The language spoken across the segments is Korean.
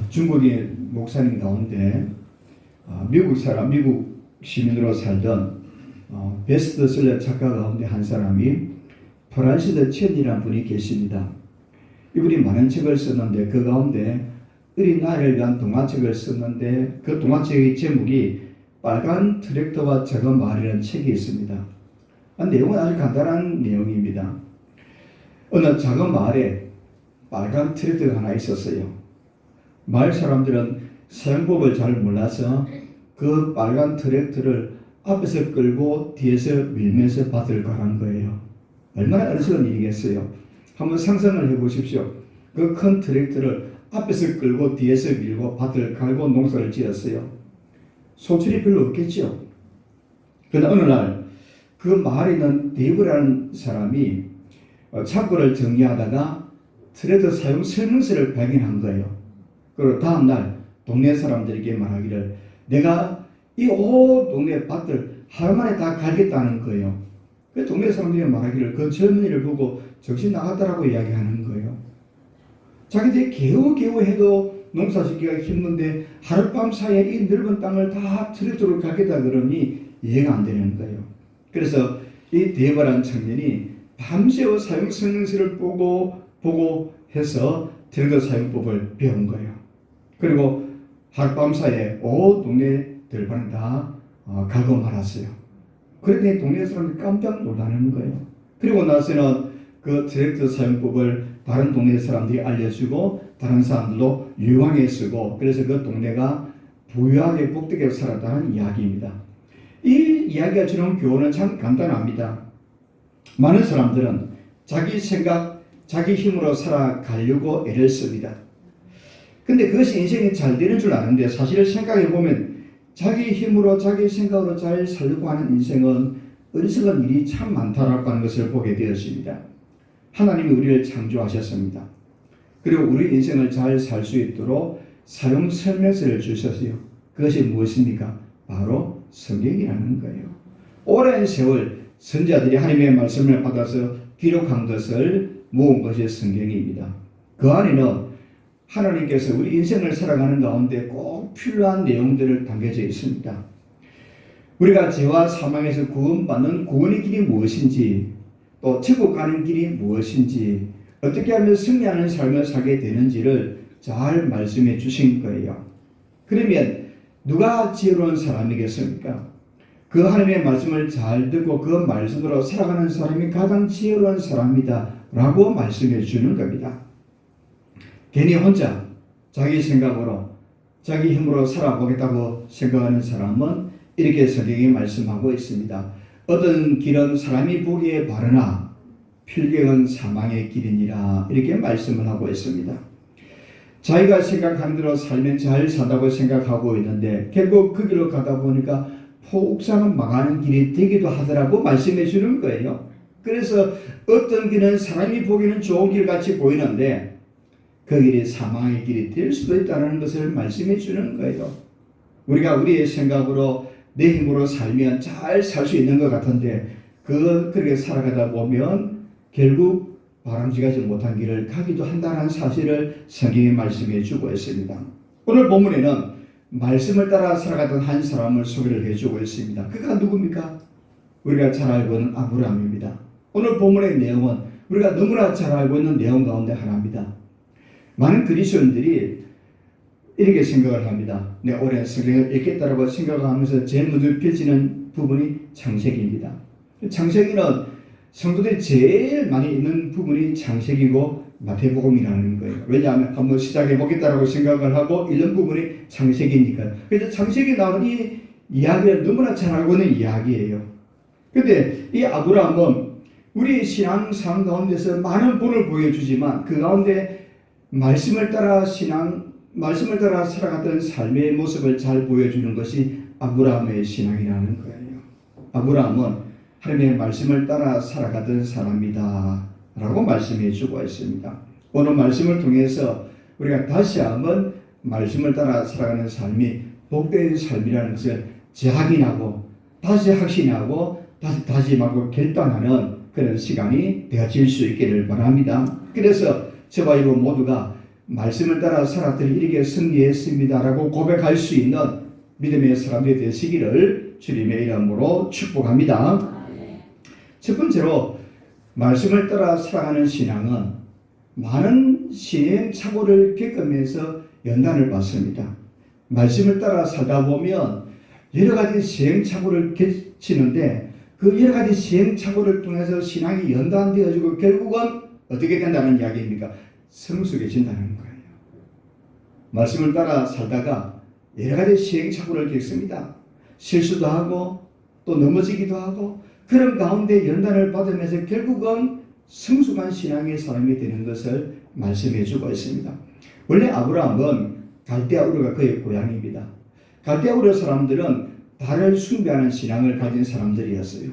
중국의 목사님 가운데 미국 시민으로 살던 베스트셀러 작가 가운데 한 사람이 프란시스 첸이라는 분이 계십니다. 이분이 많은 책을 썼는데 그 가운데 어린 아이를 위한 동화책을 썼는데 그 동화책의 제목이 빨간 트랙터와 작은 마을이라는 책이 있습니다. 내용은 아주 간단한 내용입니다. 어느 작은 마을에 빨간 트랙터가 하나 있었어요. 마을 사람들은 사용법을 잘 몰라서 그 빨간 트랙터를 앞에서 끌고 뒤에서 밀면서 밭을 가는 거예요. 얼마나 어리석은 일이겠어요. 한번 상상을 해보십시오. 그 큰 트랙터를 앞에서 끌고 뒤에서 밀고 밭을 갈고 농사를 지었어요. 소출이 별로 없겠죠. 그러나 어느 날 그 마을에 있는 데이브라는 사람이 창고를 정리하다가 트랙터 사용 설명서를 발견한 거예요. 그리고 다음날 동네 사람들에게 말하기를 내가 이 온 동네 밭을 하루 만에 다 갈겠다는 거예요. 그 동네 사람들이 말하기를 그 젊은이를 보고 정신 나갔다라고 이야기하는 거예요. 자기들이 겨우겨우 해도 농사짓기가 힘든데 하룻밤 사이에 이 넓은 땅을 다 트랙터로 갈겠다 그러니 이해가 안 되는 거예요. 그래서 이 데이브라는 청년이 밤새워 사용 설명서를 보고 해서 트랙터 사용법을 배운 거예요. 그리고 하룻밤 사이에 온 동네 들판을 다 갈고 말았어요. 그랬더니 동네 사람들이 깜짝 놀라는 거예요. 그리고 나서는 그 트랙터 사용법을 다른 동네 사람들이 알려주고 다른 사람들도 유용하게 쓰고 그래서 그 동네가 부유하게 복되게 살았다는 이야기입니다. 이 이야기가 주는 교훈은 참 간단합니다. 많은 사람들은 자기 생각, 자기 힘으로 살아가려고 애를 씁니다. 근데 그것이 인생이 잘 되는 줄 아는데 사실 생각해보면 자기 힘으로 자기 생각으로 잘 살려고 하는 인생은 어리석은 일이 참 많다라고 하는 것을 보게 되었습니다. 하나님이 우리를 창조하셨습니다. 그리고 우리 인생을 잘 살 수 있도록 사용 설명서를 주셨어요. 그것이 무엇입니까? 바로 성경이라는 거예요. 오랜 세월 선지자들이 하나님의 말씀을 받아서 기록한 것을 모은 것이 성경입니다. 그 안에는 하나님께서 우리 인생을 살아가는 가운데 꼭 필요한 내용들을 담겨져 있습니다. 우리가 죄와 사망에서 구원받는 구원의 길이 무엇인지 또 천국 가는 길이 무엇인지 어떻게 하면 승리하는 삶을 살게 되는지를 잘 말씀해 주신 거예요. 그러면 누가 지혜로운 사람이겠습니까? 그 하나님의 말씀을 잘 듣고 그 말씀으로 살아가는 사람이 가장 지혜로운 사람이다 라고 말씀해 주는 겁니다. 괜히 혼자 자기 생각으로 자기 힘으로 살아보겠다고 생각하는 사람은 이렇게 성경이 말씀하고 있습니다. 어떤 길은 사람이 보기에 바르나 필경은 사망의 길이니라 이렇게 말씀을 하고 있습니다. 자기가 생각한 대로 살면 잘 산다고 생각하고 있는데 결국 그 길로 가다 보니까 폭삭 망하는 길이 되기도 하더라고 말씀해 주는 거예요. 그래서 어떤 길은 사람이 보기에는 좋은 길같이 보이는데 그 길이 사망의 길이 될 수도 있다는 것을 말씀해 주는 거예요. 우리가 우리의 생각으로 내 힘으로 살면 잘 살 수 있는 것 같은데 그렇게 살아가다 보면 결국 바람직하지 못한 길을 가기도 한다는 사실을 성경이 말씀해 주고 있습니다. 오늘 본문에는 말씀을 따라 살아가던 한 사람을 소개를 해주고 있습니다. 그가 누굽니까? 우리가 잘 알고 있는 아브라함입니다. 오늘 본문의 내용은 우리가 너무나 잘 알고 있는 내용 가운데 하나입니다. 많은 그리스도인들이 이렇게 생각을 합니다. 내 오랜 성경을 읽겠다라고 생각하면서 제일 먼저 펼치는 부분이 창세기입니다. 창세기는 성도들이 제일 많이 있는 부분이 창세기고 마태복음이라는 거예요. 왜냐하면 한번 시작해보겠다라고 생각을 하고 읽는 부분이 창세기니까. 그래서 창세기에 나오는 이 이야기를 너무나 잘 알고 있는 이야기예요. 그런데 이 아브라함은 우리 신앙상 가운데서 많은 본을 보여주지만 그 가운데 말씀을 따라 살아갔던 삶의 모습을 잘 보여주는 것이 아브라함의 신앙이라는 거예요. 아브라함은 하나님의 말씀을 따라 살아가던 사람이다 라고 말씀해 주고 있습니다. 오늘 말씀을 통해서 우리가 다시 한번 말씀을 따라 살아가는 삶이 복된 삶이라는 것을 재확인하고 다시 확신하고 다시 다짐하고 결단하는 그런 시간이 되어질 수 있기를 바랍니다. 그래서 저와 여러분 모두가 말씀을 따라 살았더니 이렇게 승리했습니다라고 고백할 수 있는 믿음의 사람들이 되시기를 주님의 이름으로 축복합니다. 첫 번째로 말씀을 따라 살아가는 신앙은 많은 시행착오를 겪으면서 연단을 받습니다. 말씀을 따라 살다 보면 여러 가지 시행착오를 겪치는데 그 여러 가지 시행착오를 통해서 신앙이 연단되어지고 결국은 어떻게 된다는 이야기입니까? 성숙해진다는 거예요. 말씀을 따라 살다가 여러 가지 시행착오를 겪습니다. 실수도 하고 또 넘어지기도 하고 그런 가운데 연단을 받으면서 결국은 성숙한 신앙의 사람이 되는 것을 말씀해 주고 있습니다. 원래 아브라함은 갈대아 우르가 그의 고향입니다. 갈대아 우르 사람들은 달을 숭배하는 신앙을 가진 사람들이었어요.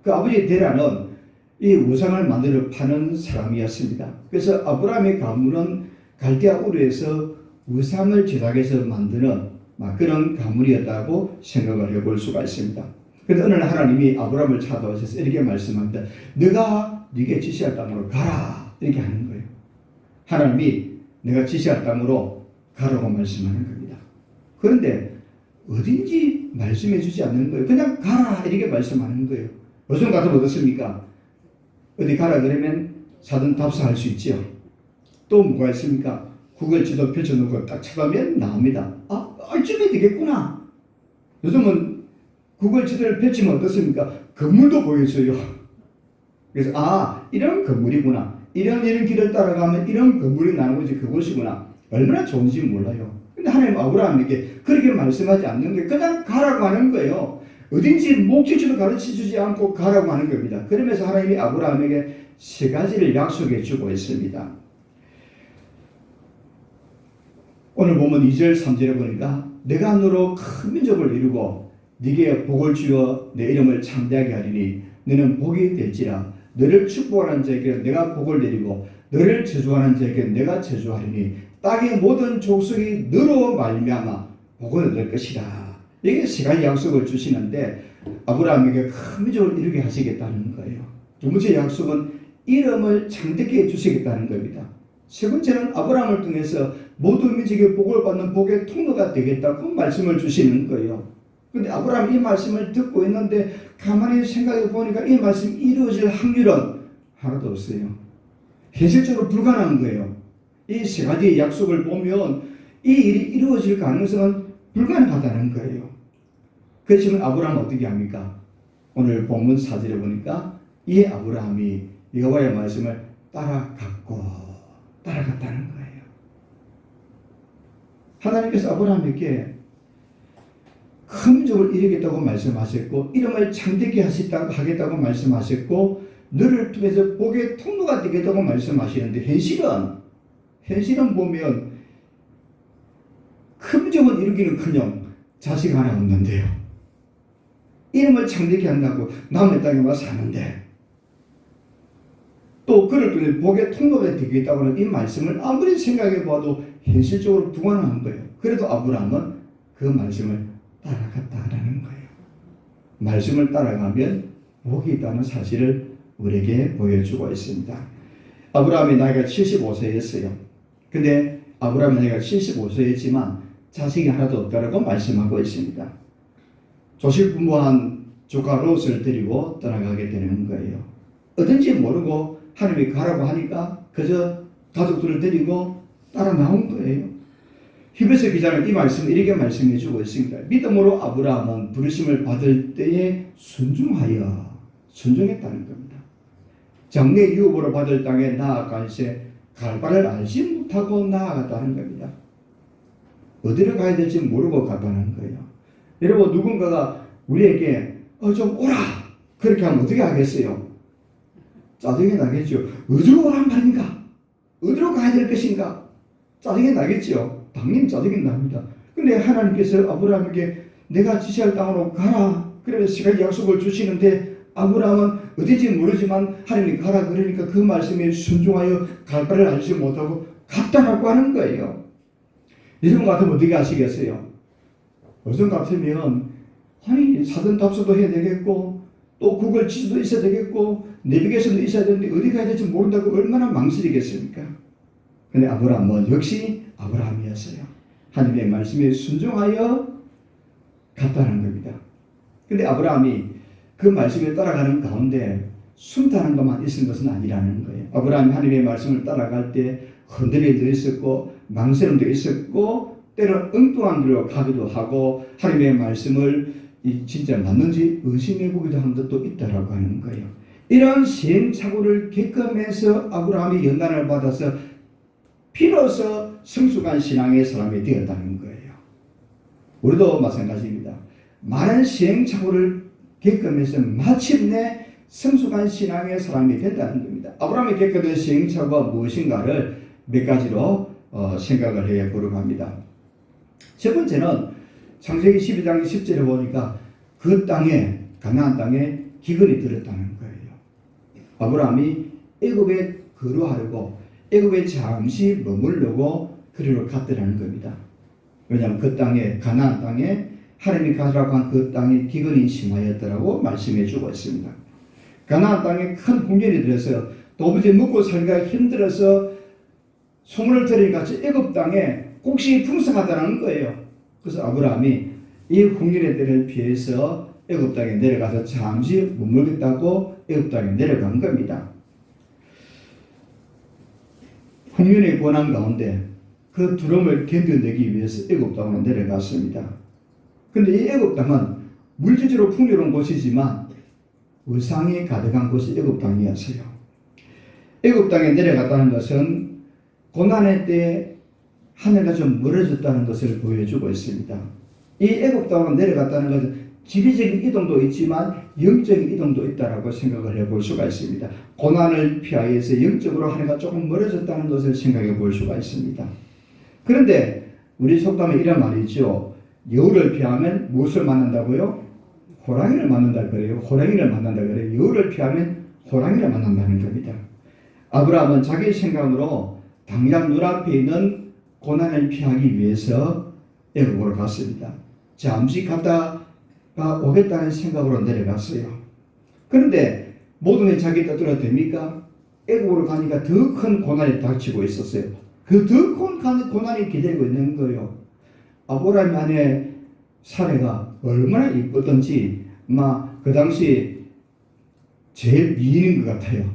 그 아버지 데라는 이 우상을 만들어 파는 사람이었습니다. 그래서 아브라함의 가문은 갈대아 우르에서 우상을 제작해서 만드는 그런 가문이었다고 생각을 해볼 수가 있습니다. 그런데 어느 날 하나님이 아브라함을 찾아오셔서 이렇게 말씀합니다. 네가 네게 지시할 땅으로 가라 이렇게 하는 거예요. 하나님이 내가 지시할 땅으로 가라고 말씀하는 겁니다. 그런데 어딘지 말씀해 주지 않는 거예요. 그냥 가라 이렇게 말씀하는 거예요. 요즘 같으면 어떻습니까? 어디 가라 그러면 사전 답사할 수 있죠. 또 뭐가 있습니까? 구글 지도 펼쳐놓고 딱 찾아보면 나옵니다. 이쯤에 되겠구나. 요즘은 구글 지도를 펼치면 어떻습니까? 건물도 보여줘요. 그래서 이런 건물이구나. 이런 길을 따라가면 이런 건물이 나오지 그곳이구나. 얼마나 좋은지 몰라요. 근데 하나님 아브라함에게 그렇게 말씀하지 않는 게 그냥 가라고 하는 거예요. 어딘지 목적지도 가르쳐주지 않고 가라고 하는 겁니다. 그러면서 하나님이 아브라함에게 세 가지를 약속해 주고 있습니다. 오늘 보면 2절 3절에 보니까 내가 너로 큰 민족을 이루고 네게 복을 주어 내 이름을 창대하게 하리니 너는 복이 될지라. 너를 축복하는 자에게 내가 복을 내리고 너를 저주하는 자에게 내가 저주하리니 땅의 모든 족속이 너로 말미암아 복을 얻을 것이라. 이게 세 가지 약속을 주시는데 아브라함에게 큰 민족을 이루게 하시겠다는 거예요. 두 번째 약속은 이름을 창대케 해주시겠다는 겁니다. 세 번째는 아브라함을 통해서 모든 민족의 복을 받는 복의 통로가 되겠다고 말씀을 주시는 거예요. 그런데 아브라함이 이 말씀을 듣고 있는데 가만히 생각해 보니까 이 말씀이 이루어질 확률은 하나도 없어요. 현실적으로 불가능한 거예요. 이 세 가지의 약속을 보면 이 일이 이루어질 가능성은 불가능하다는 거예요. 그렇지만 아브라함은 어떻게 합니까? 오늘 본문 4절에 보니까 이 아브라함이 여호와의 말씀을 따라갔다는 거예요. 하나님께서 아브라함에게 큰 민족을 이루겠다고 말씀하셨고 이름을 창대케 하겠다고 말씀하셨고 너를 통해서 복의 통로가 되겠다고 말씀하시는데 현실은 보면 큰 민족을 이루기는커녕 자식 하나 없는데요. 이름을 창대케 한다고 남의 땅에 와서 사는데 또 그를 통해 복의 통로가 되겠다고 하는 이 말씀을 아무리 생각해 봐도 현실적으로 불가능한 거예요. 그래도 아브라함은 그 말씀을 따라갔다라는 거예요. 말씀을 따라가면 복이 있다는 사실을 우리에게 보여주고 있습니다. 아브라함의 나이가 75세였어요. 근데 아브라함의 나이가 75세였지만 자식이 하나도 없다라고 말씀하고 있습니다. 조실부모한 조카 롯을 데리고 떠나가게 되는 거예요. 어딘지 모르고 하나님이 가라고 하니까 그저 가족들을 데리고 따라 나온 거예요. 히브리서 기자는 이 말씀을 이렇게 말씀해 주고 있습니다. 믿음으로 아브라함은 부르심을 받을 때에 순종했다는 겁니다. 장래 유업으로 받을 땅에 나아갈새 갈 바를 알지 못하고 나아갔다는 겁니다. 어디로 가야 될지 모르고 갔다는 거예요. 여러분 누군가가 우리에게 좀 오라 그렇게 하면 어떻게 하겠어요? 짜증이 나겠죠. 어디로 오란 말인가? 어디로 가야 될 것인가? 짜증이 나겠죠. 당연히 짜증이 납니다. 근데 하나님께서 아브라함에게 내가 지시할 땅으로 가라. 그러면서 세 가지 약속을 주시는데 아브라함은 어디지 모르지만 하나님이 가라 그러니까 그 말씀에 순종하여 갈 바를 알지 못하고 갔다라고 하는 거예요. 여러분 같으면 어떻게 하시겠어요? 요즘 같으면 사전 답사도 해야 되겠고 또 구글 지도도 있어야 되겠고 내비게이션도 있어야 되는데 어디 가야 될지 모른다고 얼마나 망설이겠습니까? 근데 아브라함은 역시 아브라함이었어요. 하나님의 말씀에 순종하여 갔다는 겁니다. 근데 아브라함이 그 말씀에 따라가는 가운데 순탄한 것만 있은 것은 아니라는 거예요. 아브라함이 하나님의 말씀을 따라갈 때 흔들림도 있었고 망설임도 있었고 때로 엉뚱한 길로 가기도 하고 하나님의 말씀을 진짜 맞는지 의심해보기도 한 것도 있다라고 하는 거예요. 이런 시행착오를 겪으면서 아브라함이 연단을 받아서 비로소 성숙한 신앙의 사람이 되었다는 거예요. 우리도 마찬가지입니다. 많은 시행착오를 겪으면서 마침내 성숙한 신앙의 사람이 된다는 겁니다. 아브라함이 겪었던 시행착오가 무엇인가를 몇 가지로 생각을 해보려고 합니다. 첫 번째는 창세기 12장 10절에 보니까 그 땅에 가나안 땅에 기근이 들었다는 거예요. 아브라함이 애굽에 거류하려고 애굽에 잠시 머무르려고 그리로 갔더라는 겁니다. 왜냐하면 그 땅에 가나안 땅에 하나님이 가라고 한 그 땅에 기근이 심하였더라고 말씀해 주고 있습니다. 가나안 땅에 큰 홍련이 들어서 도무지 먹고 살기가 힘들어서 소문을 들으니까 애굽 땅에 곡식이 풍성하다는 거예요. 그래서 아브라함이 이 홍련의 때를 피해서 애굽 땅에 내려가서 잠시 머물겠다고 애굽 땅에 내려간 겁니다. 홍련의 고난 가운데 그 두려움을 견뎌내기 위해서 애굽 땅으로 내려갔습니다. 그런데 이 애굽 땅은 물질적으로 풍요로운 곳이지만 우상이 가득한 곳이 애굽 땅이었어요. 애굽 땅에 내려갔다는 것은 고난의 때에 하늘과 좀 멀어졌다는 것을 보여주고 있습니다. 이 애굽 땅으로 내려갔다는 것은 지리적인 이동도 있지만 영적인 이동도 있다라고 생각을 해볼 수가 있습니다. 고난을 피하여서 영적으로 하늘과 조금 멀어졌다는 것을 생각해 볼 수가 있습니다. 그런데 우리 속담에 이런 말이 있죠. 여우를 피하면 무엇을 만난다고요? 호랑이를 만난다 그래요. 호랑이를 만난다 그래요. 여우를 피하면 호랑이를 만난다는 겁니다. 아브라함은 자기 생각으로 당장 눈앞에 있는 고난을 피하기 위해서 애굽으로 갔습니다. 잠시 갔다가 오겠다는 생각으로 내려갔어요. 그런데 모든 게 자기 뜻대로 됩니까? 애굽으로 가니까 더 큰 고난이 닥치고 있었어요. 그 더 큰 고난이 기다리고 있는 거예요. 아브라함 아내 사례가 얼마나 이쁘던지 그 당시 제일 미인인 것 같아요.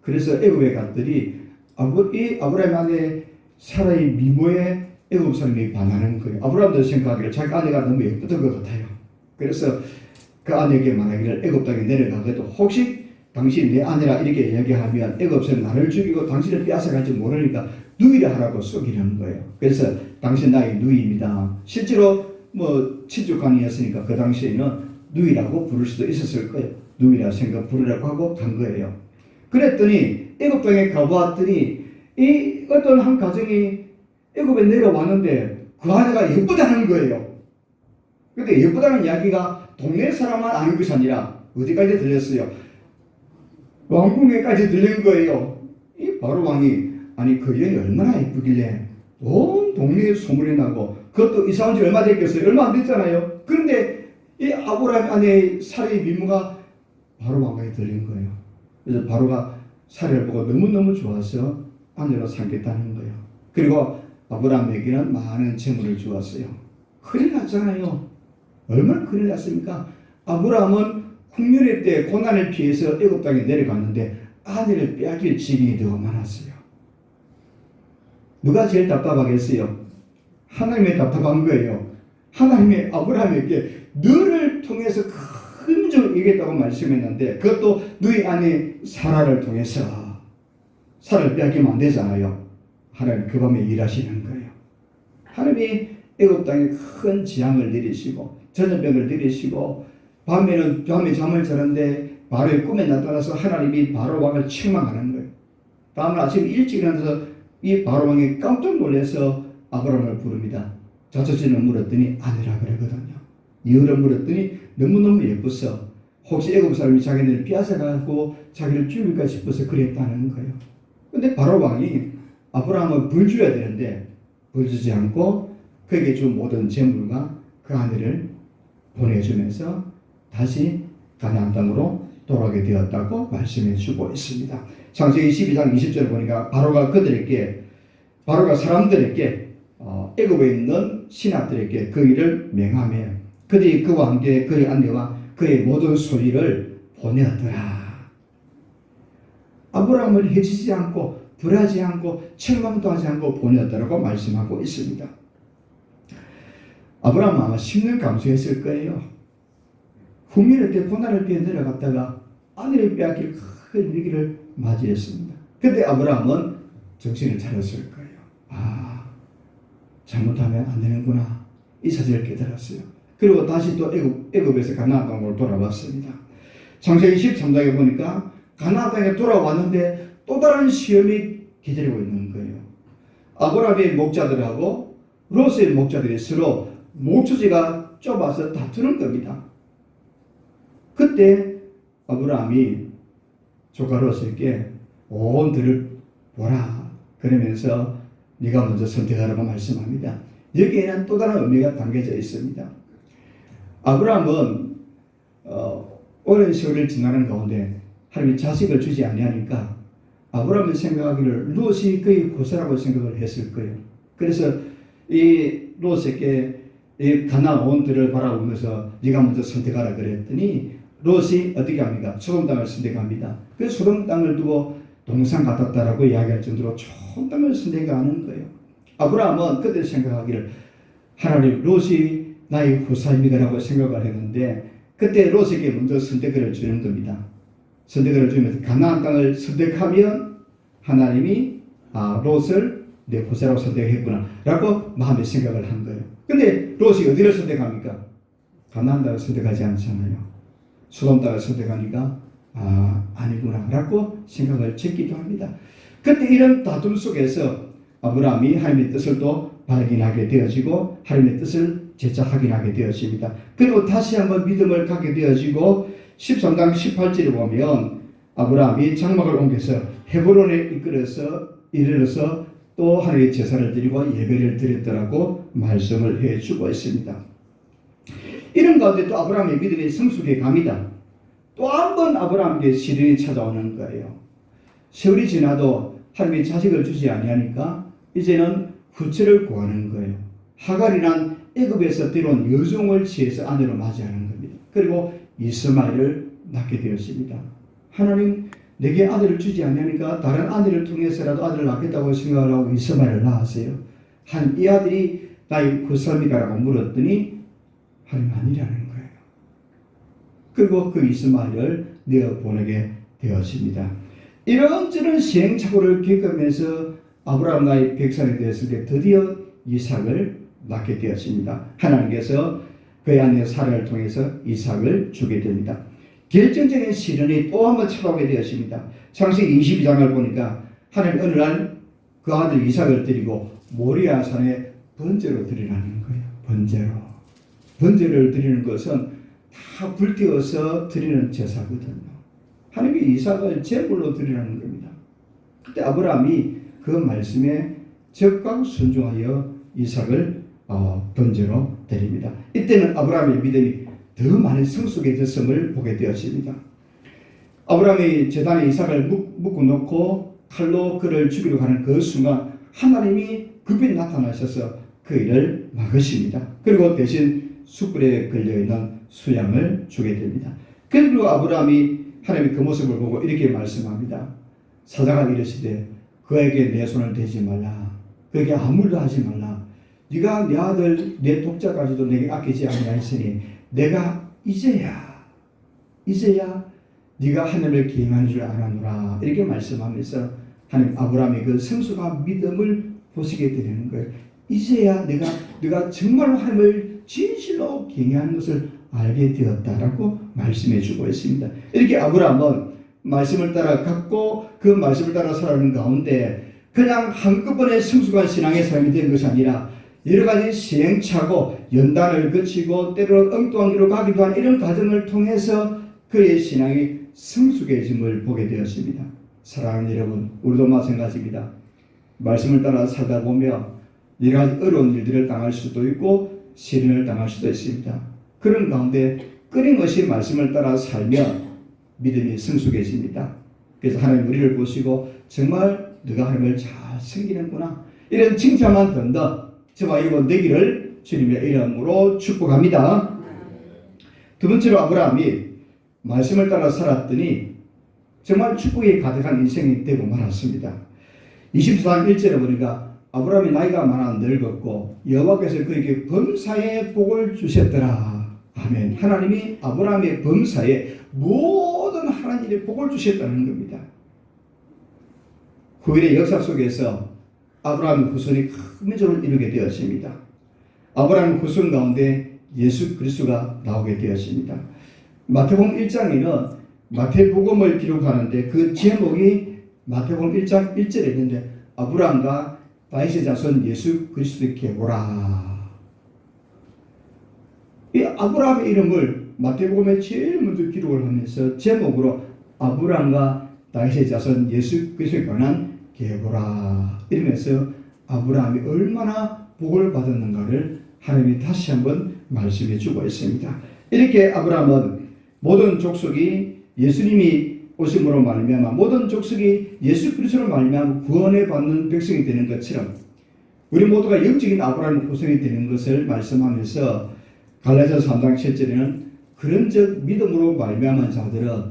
그래서 애굽에 갔더니 아브라함 아내 사라의 미모에 애굽 사람이 반하는 거예요. 아브라함도 생각하기를 자기 아내가 너무 예쁘던 것 같아요. 그래서 그 아내에게 말하기를 애굽 땅에 내려가도 혹시 당신 내 아내라 이렇게 이야기하면 애굽 사람 나를 죽이고 당신을 빼앗아갈지 모르니까 누이라 하라고 속이는 거예요. 그래서 당신 나의 누이입니다. 실제로 친족간이었으니까 그 당시에는 누이라고 부를 수도 있었을 거예요. 누이라 생각 부르라고 하고 간 거예요. 그랬더니 애굽 땅에 가보았더니 이 어떤 한 가정이 애굽에 내려왔는데 그 아내가 예쁘다는 거예요. 근데 예쁘다는 이야기가 동네 사람만 아는 것이 아니라 어디까지 들렸어요? 왕궁에까지 들린 거예요. 이 바로 왕이 아니 그 여인이 얼마나 예쁘길래 온 동네에 소문이 나고 그것도 이사 온 지 얼마 됐겠어요? 얼마 안 됐잖아요. 그런데 이 아브라함 아내의 사례의 미모가 바로 왕에게 들린 거예요. 그래서 바로가 사례를 보고 너무너무 좋아서 아내로 삼겠다는 거예요. 그리고 아브라함에게는 많은 재물을 주었어요. 큰일 났잖아요. 얼마나 큰일 났습니까? 아브라함은 홍련의 때 고난을 피해서 애굽 땅에 내려갔는데 아내를 빼앗길 지경이 더 많았어요. 누가 제일 답답하겠어요? 하나님이 답답한 거예요. 하나님이 아브라함에게 너를 통해서 큰 민족을 이기겠다고 말씀했는데 그것도 너희 아내 사라를 통해서 사라를 빼앗기면 안 되잖아요. 하나님 그 밤에 일하시는 거예요. 하나님이 애굽 땅에 큰 재앙을 내리시고 전염병을 내리시고 밤에 잠을 자는데 바로의 꿈에 나타나서 하나님이 바로 왕을 책망하는 거예요. 다음날 아침 일찍 일어나서 이 바로 왕이 깜짝 놀라서 아브라함을 부릅니다. 자초지를 물었더니 아내라 그러거든요. 이유를 물었더니 너무너무 예뻐서 혹시 애굽 사람이 자기네를 빼앗아가고 자기를 죽일까 싶어서 그랬다는 거예요. 근데 바로 왕이 아브라함을 벌 줘야 되는데 벌 주지 않고 그에게 준 모든 재물과 그 아내를 보내주면서 다시 가나안 땅으로 돌아오게 되었다고 말씀해 주고 있습니다. 창세기 12장 20절 보니까 바로가 그들에게 바로가 사람들에게 애굽에 있는 신하들에게 그 일을 명하며 그들이 그와 함께 그의 아내와 그의 모든 소유를 보내었더라. 아브라함을 해치지 않고 불하지 않고 책망도 하지 않고 보내었다라고 말씀하고 있습니다. 아브라함은 아마 10년 감수했을 거예요. 국민의 때 고난을 피해 내려갔다가 아내를 빼앗길 큰 위기를 맞이했습니다. 그때 아브라함은 정신을 차렸을 거예요. 잘못하면 안 되는구나. 이 사실을 깨달았어요. 그리고 다시 또 애굽에서 가나안 땅으로 돌아왔습니다. 창세기 13장에 보니까 가나안 땅에 돌아왔는데 또 다른 시험이 기다리고 있는 거예요. 아브라함의 목자들하고 롯의 목자들이 서로 목초지가 좁아서 다투는 겁니다. 그때 아브라함이 조카 롯에게 온 들을 보라 그러면서 네가 먼저 선택하라고 말씀합니다. 여기에는 또 다른 의미가 담겨져 있습니다. 아브라함은 오랜 세월을 지나는 가운데 하나님이 자식을 주지 아니하니까 아브라함이 생각하기를 롯이 그의 후사라고 생각을 했을 거예요. 그래서 이 롯에게 이 가나안 온 들을 바라보면서 네가 먼저 선택하라 그랬더니 롯이 어떻게 합니까? 소돔 땅을 선택합니다. 그 소돔 땅을 두고 동상 같았다라고 이야기할 정도로 좋은 땅을 선택하는 거예요. 아브라함은 그때 생각하기를 하나님 롯이 나의 후사입니다라고 생각을 했는데 그때 롯에게 먼저 선택을 주는 겁니다. 선택을 주면서 가나안 땅을 선택하면 하나님이 롯을 내 후사라고 선택했구나 라고 마음에 생각을 한 거예요. 근데 롯이 어디를 선택합니까? 가나안 땅을 선택하지 않잖아요. 소돔 땅을 선택하니까 아니구나 라고 생각을 짓기도 합니다. 그때 이런 다툼 속에서 아브라함이 하나님의 뜻을 또 발견하게 되어지고 하나님의 뜻을 재차 확인하게 되어집니다. 그리고 다시 한번 믿음을 갖게 되어지고 13장 18절에 보면 아브라함이 장막을 옮겨서 헤브론에 이르러서 또 하나님의 제사를 드리고 예배를 드렸더라고 말씀을 해주고 있습니다. 이런 가운데 또 아브라함의 믿음이 성숙해 갑니다. 또 한 번 아브라함에게 시련이 찾아오는 거예요. 세월이 지나도 하나님이 자식을 주지 아니하니까 이제는 후처를 구하는 거예요. 하갈이란 애굽에서 데려온 여종을 취해서 아내로 맞이하는 겁니다. 그리고 이스마엘을 낳게 되었습니다. 하나님 내게 아들을 주지 아니하니까 다른 아내를 통해서라도 아들을 낳겠다고 생각을 하고 이스마엘을 낳았어요. 이 아들이 나의 후사입니까라고 물었더니 하나님 아니라는 거예요. 그리고 그 이스마엘을 내어보내게 되었습니다. 이런저런 시행착오를 겪으면서 아브라함 나이 100살이 되었을 때 드디어 이삭을 낳게 되었습니다. 하나님께서 그의 아내 사라를 통해서 이삭을 주게 됩니다. 결정적인 시련이 또 한 번 찾아오게 되었습니다. 창세기 22장을 보니까 하나님 어느 날 그 아들 이삭을 드리고 모리아 산에 번제로 드리라는 거예요. 번제를 드리는 것은 다 불태워서 드리는 제사거든요. 하나님이 이삭을 제물로 드리라는 겁니다. 그때 아브라함이 그 말씀에 적극 순종하여 이삭을 번제로 드립니다. 이때는 아브라함의 믿음이 더 많이 성숙해졌음을 보게 되었습니다. 아브라함이 제단에 이삭을 묶어 놓고 칼로 그를 죽이러 가는 그 순간 하나님이 급히 나타나셔서 그 일을 막으십니다. 그리고 대신 숯불에 걸려있는 수양을 주게 됩니다. 그리고 아브라함이 하나님의 그 모습을 보고 이렇게 말씀합니다. 사자가 이르시되 그에게 내 손을 대지 말라. 그에게 아무 일도 하지 말라. 네가 내 아들 내 독자까지도 내게 아끼지 아니하였으니 내가 이제야 네가 하나님을 기행하는 줄 아노라. 이렇게 말씀하면서 하나님 아브라함의 그 성숙한 믿음을 보시게 되는 거예요. 이제야 네가 정말로 하나님을 진실로 경외하는 것을 알게 되었다라고 말씀해 주고 있습니다. 이렇게 아브라함은 말씀을 따라 갖고 그 말씀을 따라 살아가는 가운데 그냥 한꺼번에 성숙한 신앙의 삶이 된 것이 아니라 여러 가지 시행착오, 연단을 거치고 때로는 엉뚱한 길로 가기도 한 이런 과정을 통해서 그의 신앙이 성숙해짐을 보게 되었습니다. 사랑하는 여러분, 우리도 마찬가지입니다. 말씀을 따라 살다 보면 여러 가지 어려운 일들을 당할 수도 있고 시련을 당할 수도 있습니다. 그런 가운데 끊임없이 말씀을 따라 살면 믿음이 성숙해집니다. 그래서 하나님 우리를 보시고 정말 네가 하나님을 잘 섬기는구나. 이런 칭찬만 든다. 저와 여러분 되기를 주님의 이름으로 축복합니다. 두 번째로 아브라함이 말씀을 따라 살았더니 정말 축복이 가득한 인생이 되고 말았습니다. 24장 1절에 보니까 아브라함이 나이가 많아 늙었고 여호와께서 그에게 범사에 복을 주셨더라. 아멘. 하나님이 아브라함의 범사에 모든 하나님의 복을 주셨다는 겁니다. 후일의 역사 속에서 아브라함의 후손이 큰 민족을 이루게 되었습니다. 아브라함의 후손 가운데 예수 그리스도가 나오게 되었습니다. 마태복음 1장에는 마태복음을 기록하는데 그 제목이 마태복음 1장 1절에 있는데 아브라함과 다윗의 자손 예수 그리스도께 오라. 이 아브라함의 이름을 마태복음에 제일 먼저 기록을 하면서 제목으로 아브라함과 다윗의 자손 예수 그리스도에 관한 계보라 이러면서 아브라함이 얼마나 복을 받았는가를 하나님이 다시 한번 말씀해 주고 있습니다. 이렇게 아브라함은 모든 족속이 예수님이 오심으로 말미암아 모든 족속이 예수 그리스도로 말미암아 구원을 받는 백성이 되는 것처럼 우리 모두가 영적인 아브라함의 후손이 되는 것을 말씀하면서 갈라디아서 3장 7절에는 그런즉 믿음으로 말미암은 자들은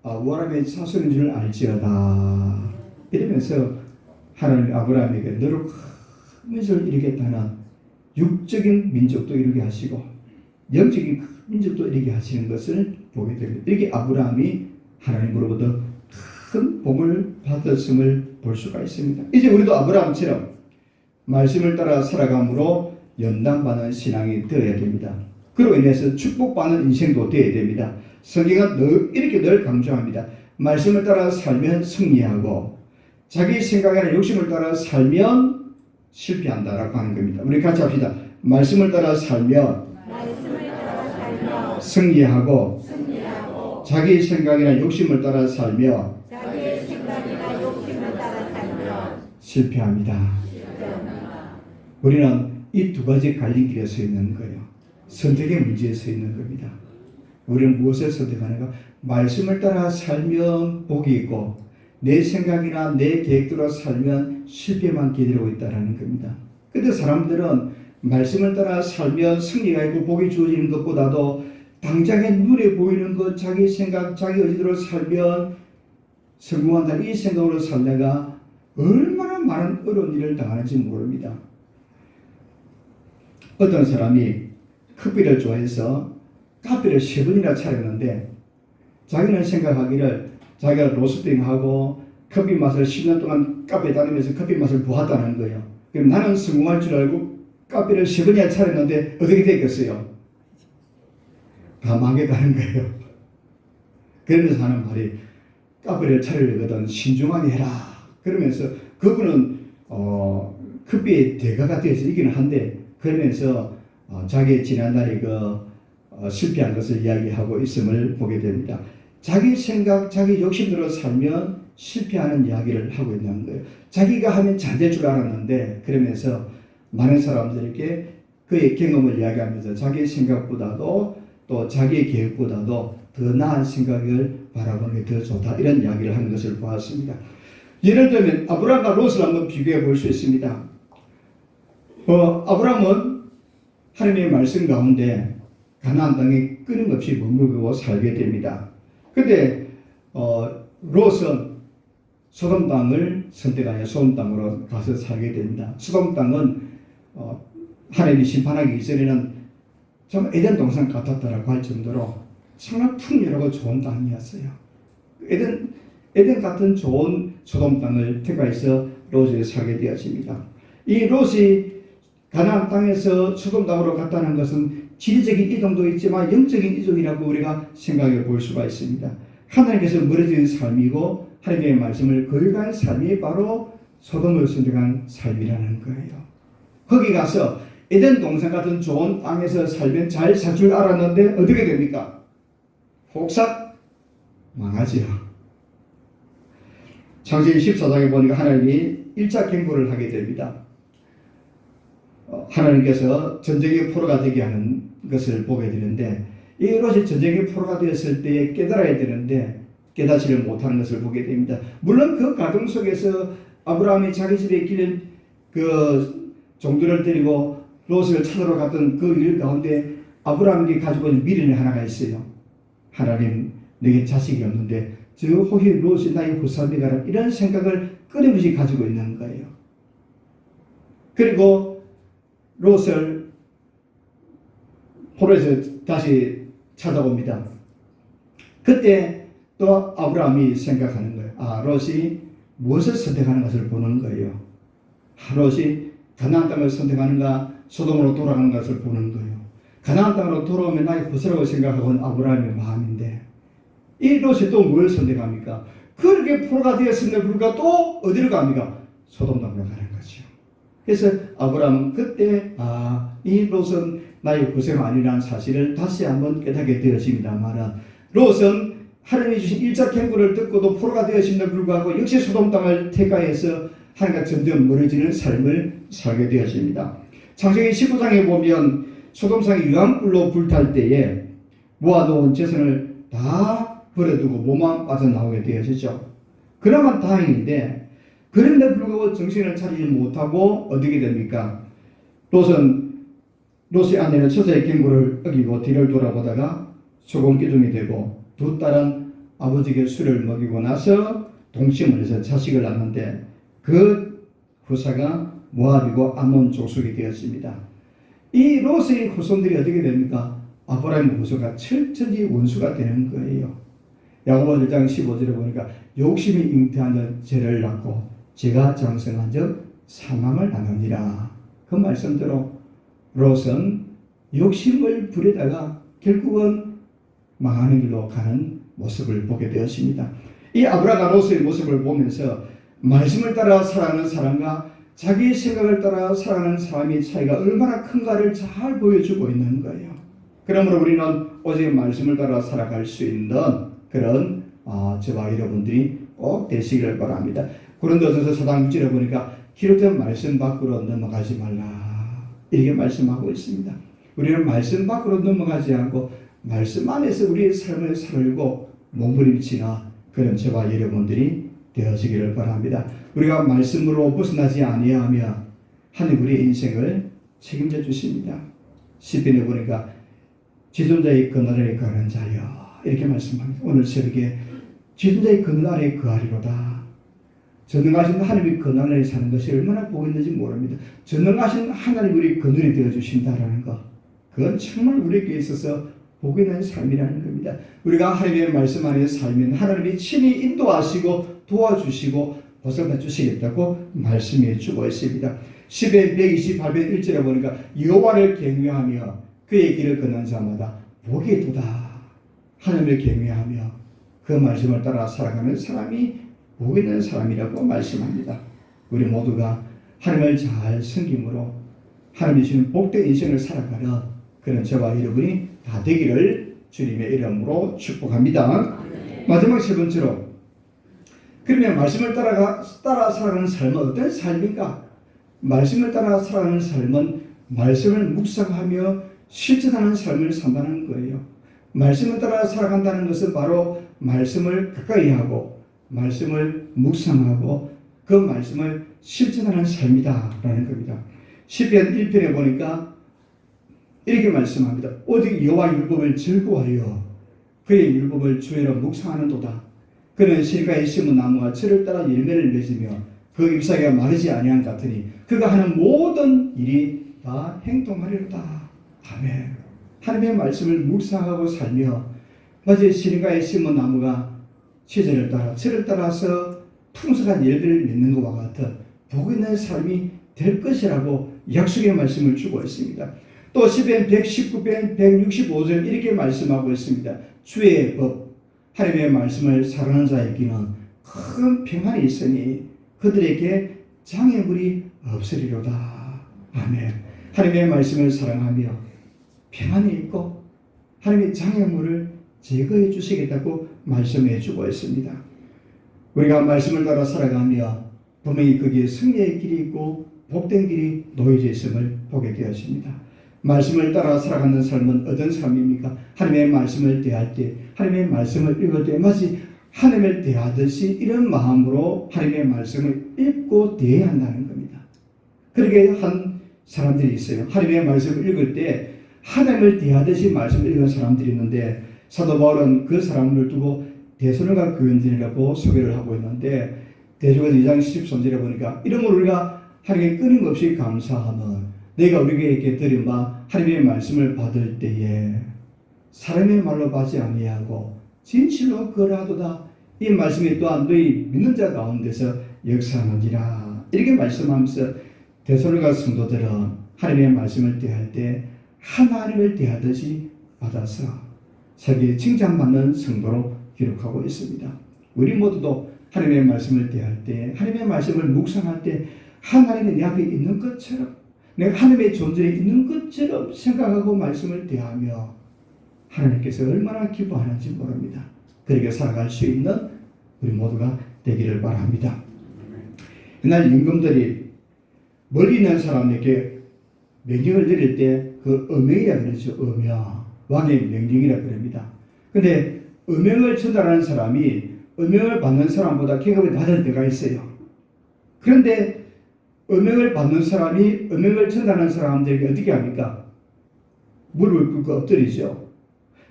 아브라함의 자손인 줄 알지어다 이러면서 하나님 아브라함에게 너로 큰 민족을 이루겠다는 육적인 민족도 이루게 하시고 영적인 민족도 이루게 하시는 것을 보게 됩니다. 이렇게 아브라함이 하나님으로부터 큰 복을 받았음을 볼 수가 있습니다. 이제 우리도 아브라함처럼 말씀을 따라 살아감으로 연단받는 신앙이 되어야 됩니다. 그로 인해서 축복받는 인생도 되어야 됩니다. 성경은 이렇게 늘 강조합니다. 말씀을 따라 살면 승리하고 자기 생각이나 욕심을 따라 살면 실패한다라고 하는 겁니다. 우리 같이 합시다. 말씀을 따라 살면 승리하고 자기 생각이나 욕심을 따라 살며 실패합니다. 우리는 이 두 가지 갈림길에 서 있는 거예요. 선택의 문제에 서 있는 겁니다. 우리는 무엇을 선택하는가? 말씀을 따라 살면 복이 있고 내 생각이나 내 계획대로 살면 실패만 기다리고 있다는 겁니다. 그런데 사람들은 말씀을 따라 살면 승리가 있고 복이 주어지는 것보다도 당장에 눈에 보이는 것, 자기 생각, 자기 의지대로 살면 성공한다. 이 생각으로 살다가 얼마나 많은 어려운 일을 당하는지 모릅니다. 어떤 사람이 커피를 좋아해서 카페를 3번이나 차렸는데 자기는 생각하기를 자기가 로스팅하고 커피 맛을 10년 동안 카페에 다니면서 커피 맛을 보았다는 거예요. 그럼 나는 성공할 줄 알고 카페를 3번이나 차렸는데 어떻게 됐겠어요? 다 망했다는 거예요. 그러면서 하는 말이 카페를 차리려거든 신중하게 해라. 그러면서 그분은 커피의 대가가 되어서 있기는 한데 그러면서 자기 지난날에 실패한 것을 이야기하고 있음을 보게 됩니다. 자기 생각, 자기 욕심대로 살면 실패하는 이야기를 하고 있는 거예요. 자기가 하면 잘 될 줄 알았는데 그러면서 많은 사람들에게 그의 경험을 이야기하면서 자기 생각보다도 또 자기의 계획보다도 더 나은 생각을 바라보는 게 더 좋다 이런 이야기를 하는 것을 보았습니다. 예를 들면 아브라함과 롯을 한번 비교해 볼 수 있습니다. 아브라함은 하나님의 말씀 가운데 가나안 땅에 끊임없이 머물고 살게 됩니다. 그런데 롯은 소돔 땅을 선택하여 소돔 땅으로 가서 살게 됩니다. 소돔 땅은 하나님이 심판하기 이전에는 좀 에덴 동산 같았다라고 할 정도로 정말 풍요하고 좋은 땅이었어요. 에덴 같은 좋은 소돔 땅을 택하여서 롯이 살게 되었습니다. 이 롯이 가나안 땅에서 소돔 땅으로 갔다는 것은 지리적인 이동도 있지만 영적인 이동이라고 우리가 생각해 볼 수가 있습니다. 하나님께서 멀어진 삶이고 하나님의 말씀을 거역한 삶이 바로 소돔을 선택한 삶이라는 거예요. 거기 가서 에덴 동산 같은 좋은 땅에서 살면 잘 살 줄 알았는데 어떻게 됩니까? 혹삭 망하지요. 창세기 14장에 보니까 하나님이 1차 경고를 하게 됩니다. 하나님께서 전쟁의 포로가 되게 하는 것을 보게 되는데 이 롯이 전쟁의 포로가 되었을 때 깨달아야 되는데 깨닫지를 못하는 것을 보게 됩니다. 물론 그 과정 속에서 아브라함이 자기 집에 있기는 그 종들을 데리고 롯을 찾으러 갔던 그 일 가운데 아브라함이 가지고 있는 미련이 하나가 있어요. 하나님, 내게 자식이 없는데 저 혹시 롯이 나의 후사비가라, 이런 생각을 끊임없이 가지고 있는 거예요. 그리고 롯을 포로에서 다시 찾아옵니다. 그때 또 아브라함이 생각하는 거예요. 롯이 무엇을 선택하는 것을 보는 거예요. 롯이 가나안 땅을 선택하는가, 소돔으로 돌아가는 것을 보는 거예요. 가나안 땅으로 돌아오면 나의 후사라고 생각하고는 아브라함의 마음인데, 이 롯이 또 뭘 선택합니까? 그렇게 포로가 되었음에도 불구하고 또 어디로 갑니까? 소돔 땅으로 가는 거죠. 그래서 아브라함은 그때 이 롯은 나의 후사가 아니라는 사실을 다시 한번 깨닫게 되어집니다만, 롯은 하나님이 주신 일자 경고를 듣고도 포로가 되었음에도 불구하고 역시 소돔 땅을 택하여서 하나님과 점점 멀어지는 삶을 살게 되었습니다. 창세기 19장에 보면 소돔성이 유황불로 불탈 때에 모아놓은 재산을 다 버려두고 몸만 빠져나오게 되었죠. 그나마 다행인데, 그런데 불구하고 정신을 차리지 못하고 어떻게 됩니까? 롯의 아내는 처자의 경고를 어기고 뒤를 돌아보다가 소금기둥이 되고, 두 딸은 아버지에게 술을 먹이고 나서 동침을 해서 자식을 낳는데, 그 후사가 모압이고 아몬 족속이 되었습니다. 이 롯의 후손들이 어떻게 됩니까? 아브라함의 후손과 철저히 원수가 되는 거예요. 야고보 1장 15절에 보니까 욕심이 잉태한 죄를 낳고 죄가 장성한 즉 사망을 낳느니라. 그 말씀대로 롯은 욕심을 부리다가 결국은 망하는 길로 가는 모습을 보게 되었습니다. 이 아브라함과 롯의 모습을 보면서 말씀을 따라 살아가는 사람과 자기 생각을 따라 살아가는 사람의 차이가 얼마나 큰가를 잘 보여주고 있는 거예요. 그러므로 우리는 오직 말씀을 따라 살아갈 수 있는 그런 저와 여러분들이 꼭 되시기를 바랍니다. 고린도전서 4장 6절에 보니까 기록된 말씀 밖으로 넘어가지 말라, 이렇게 말씀하고 있습니다. 우리는 말씀 밖으로 넘어가지 않고 말씀 안에서 우리의 삶을 살고 몸부림치는 그런 저와 여러분들이 되어지기를 바랍니다. 우리가 말씀으로 벗어나지 아니하며 하나님 우리의 인생을 책임져 주십니다. 시편에 보니까 지존자의 그늘 아래 거하는 자여, 이렇게 말씀합니다. 오늘 새벽에 지존자의 그늘 아래 거하리로다. 전능하신 하나님이 그늘 아래 사는 것이 얼마나 복 있는지 모릅니다. 전능하신 하나님 우리 그늘이 되어 주신다라는 것, 그건 정말 우리에게 있어서 복 있는 삶이라는 겁니다. 우리가 하나님의 말씀 안에 살면 하나님이 친히 인도하시고 도와주시고 보살펴 주시겠다고 말씀해 주고 있습니다. 시편 128편 1절에 보니까 여호와를 경외하며 그의 길을 걷는 자마다 복이 있도다. 하나님을 경외하며 그 말씀을 따라 살아가는 사람이 복 있는 사람이라고 말씀합니다. 우리 모두가 하나님을 잘 섬김으로 하나님이 주시는 복된 인생을 살아가는 그런 저와 여러분이 다 되기를 주님의 이름으로 축복합니다. 마지막 세 번째로, 그러면 말씀을 따라 살아가는 삶은 어떤 삶인가? 말씀을 따라 살아가는 삶은 말씀을 묵상하며 실천하는 삶을 산다는 거예요. 말씀을 따라 살아간다는 것은 바로 말씀을 가까이 하고 말씀을 묵상하고 그 말씀을 실천하는 삶이다라는 겁니다. 시편 1편에 보니까 이렇게 말씀합니다. 오직 여호와 율법을 즐거워하여 그의 율법을 주의로 묵상하는도다. 그는 실가에 심은 나무와 철을 따라 열매를 맺으며 그 잎사귀가 마르지 아니한 같으니 그가 하는 모든 일이 다 행동하리로다. 아멘. 하나님의 말씀을 묵상하고 살며 마치 실가에 심은 나무가 시절을 따라 철을 따라서 풍성한 열매를 맺는 것과 같은 복 있는 삶이 될 것이라고 약속의 말씀을 주고 있습니다. 또 시편 119편 165절 이렇게 말씀하고 있습니다. 주의 법, 하나님의 말씀을 사랑하는 자에게는 큰 평안이 있으니 그들에게 장애물이 없으리로다. 아멘. 하나님의 말씀을 사랑하며 평안이 있고 하나님의 장애물을 제거해 주시겠다고 말씀해 주고 있습니다. 우리가 말씀을 따라 살아가며 분명히 거기에 승리의 길이 있고 복된 길이 놓여져 있음을 보게 되었습니다. 말씀을 따라 살아가는 삶은 어떤 삶입니까? 하나님의 말씀을 대할 때, 하나님의 말씀을 읽을 때 마치 하나님을 대하듯이 이런 마음으로 하나님의 말씀을 읽고 대해야 한다는 겁니다. 그렇게 한 사람들이 있어요. 하나님의 말씀을 읽을 때 하나님을 대하듯이 말씀을 읽는 사람들이 있는데 사도 바울은 그 사람을 두고 데살로니가 교인들이라고 소개를 하고 있는데 대조가 2장 13절에 보니까 이러므로 우리가 하나님께 끊임없이 감사하며 내가 우리에게 드린 바 하나님의 말씀을 받을 때에 사람의 말로 받지 아니하고 진실로 거라도다. 이 말씀이 또한 너희 믿는 자 가운데서 역사하느니라. 이렇게 말씀하면서 데살로니가 성도들은 하나님의 말씀을 대할 때 하나님을 대하듯이 받아서 자기의 칭찬받는 성도로 기록하고 있습니다. 우리 모두도 하나님의 말씀을 대할 때, 하나님의 말씀을 묵상할 때 하나님이 내 앞에 있는 것처럼, 내가 하나님의 존재에 있는 것처럼 생각하고 말씀을 대하며 하나님께서 얼마나 기뻐하는지 모릅니다. 그렇게 살아갈 수 있는 우리 모두가 되기를 바랍니다. 그날 임금들이 멀리 있는 사람에게 명령을 내릴 때 그 어명이라 그러죠. 어명. 왕의 명령이라 그럽니다. 근데 어명을 전달하는 사람이 어명을 받는 사람보다 계급이 낮을 때가 있어요. 그런데 어명을 받는 사람이 어명을 전달하는 사람들에게 어떻게 합니까? 무릎을 꿇고 엎드리죠.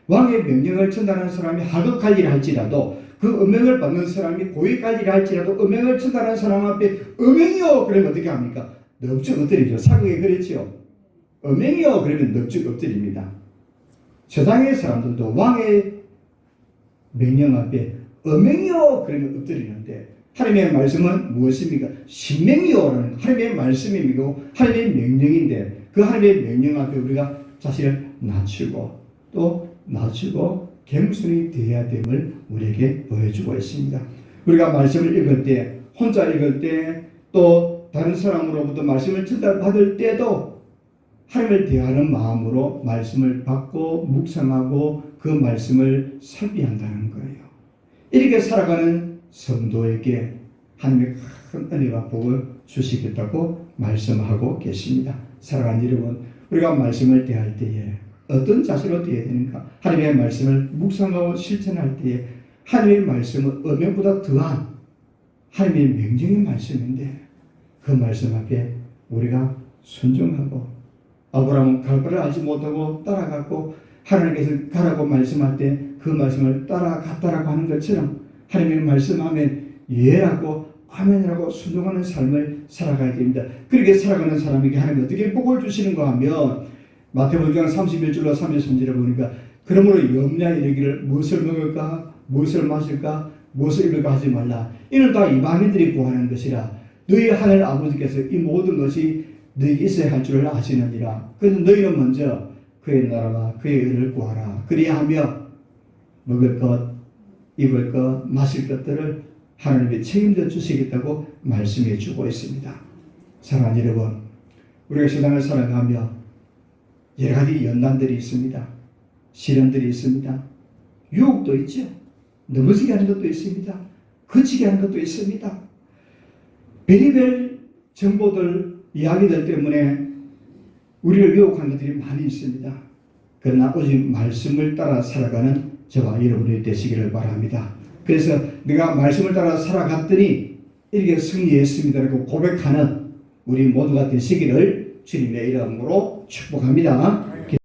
왕의 명령을 전달하는 사람이 하급할 일을 할지라도 그 어명을 받는 사람이 고위할 일을 할지라도 어명을 전달하는 사람 앞에 어명이요 그러면 어떻게 합니까? 넙죽 엎드리죠. 사극에 그랬죠. 어명이요 그러면 넙죽 엎드립니다. 세상의 사람들도 왕의 명령 앞에 어명이요 그러면 엎드리는데 하나님의 말씀은 무엇입니까? 신명이요라는 하나님의 말씀이고 하나님의 명령인데 그 하나님의 명령 앞에 우리가 자신을 낮추고 또 낮추고 겸손히 대해야 됨을 우리에게 보여주고 있습니다. 우리가 말씀을 읽을 때 혼자 읽을 때 또 다른 사람으로부터 말씀을 전달받을 때도 하나님을 대하는 마음으로 말씀을 받고 묵상하고 그 말씀을 살피한다는 거예요. 이렇게 살아가는 성도에게 하나님의 큰 은혜와 복을 주시겠다고 말씀하고 계십니다. 사랑하는 여러분, 우리가 말씀을 대할 때에 어떤 자세로 대해야 되는가? 하나님의 말씀을 묵상하고 실천할 때에 하나님의 말씀은 어명보다 더한 하나님의 명령의 말씀인데 그 말씀 앞에 우리가 순종하고 아브라함은 갈 바를 알지 못하고 따라갔고 하나님께서 가라고 말씀할 때 그 말씀을 따라갔다라고 하는 것처럼 하나님의 말씀하면 예라고 아멘이라고 순종하는 삶을 살아가야 됩니다. 그렇게 살아가는 사람에게 하나님은 어떻게 복을 주시는가 하면 마태복음 6장 31절로 33절에 보니까 그러므로 염려에 이르기를 무엇을 먹을까 무엇을 마실까 무엇을 입을까 하지 말라. 이는 다 이방인들이 구하는 것이라. 너희 하늘 아버지께서 이 모든 것이 너희에게 있어야 할 줄을 아시느니라. 그래서 너희는 먼저 그의 나라와 그의 의를 구하라. 그리하며 먹을 것, 입을 것, 마실 것들을 하나님이 책임져 주시겠다고 말씀해 주고 있습니다. 사랑하는 여러분, 우리가 세상을 살아가며 여러 가지 연단들이 있습니다. 시련들이 있습니다. 유혹도 있죠. 넘어지게 하는 것도 있습니다. 거치게 하는 것도 있습니다. 별의별 정보들, 이야기들 때문에 우리를 유혹하는 것들이 많이 있습니다. 그러나 오직 말씀을 따라 살아가는 저와 여러분이 되시기를 바랍니다. 그래서 내가 말씀을 따라 살아갔더니 이렇게 승리했습니다라고 고백하는 우리 모두가 되시기를 주님의 이름으로 축복합니다.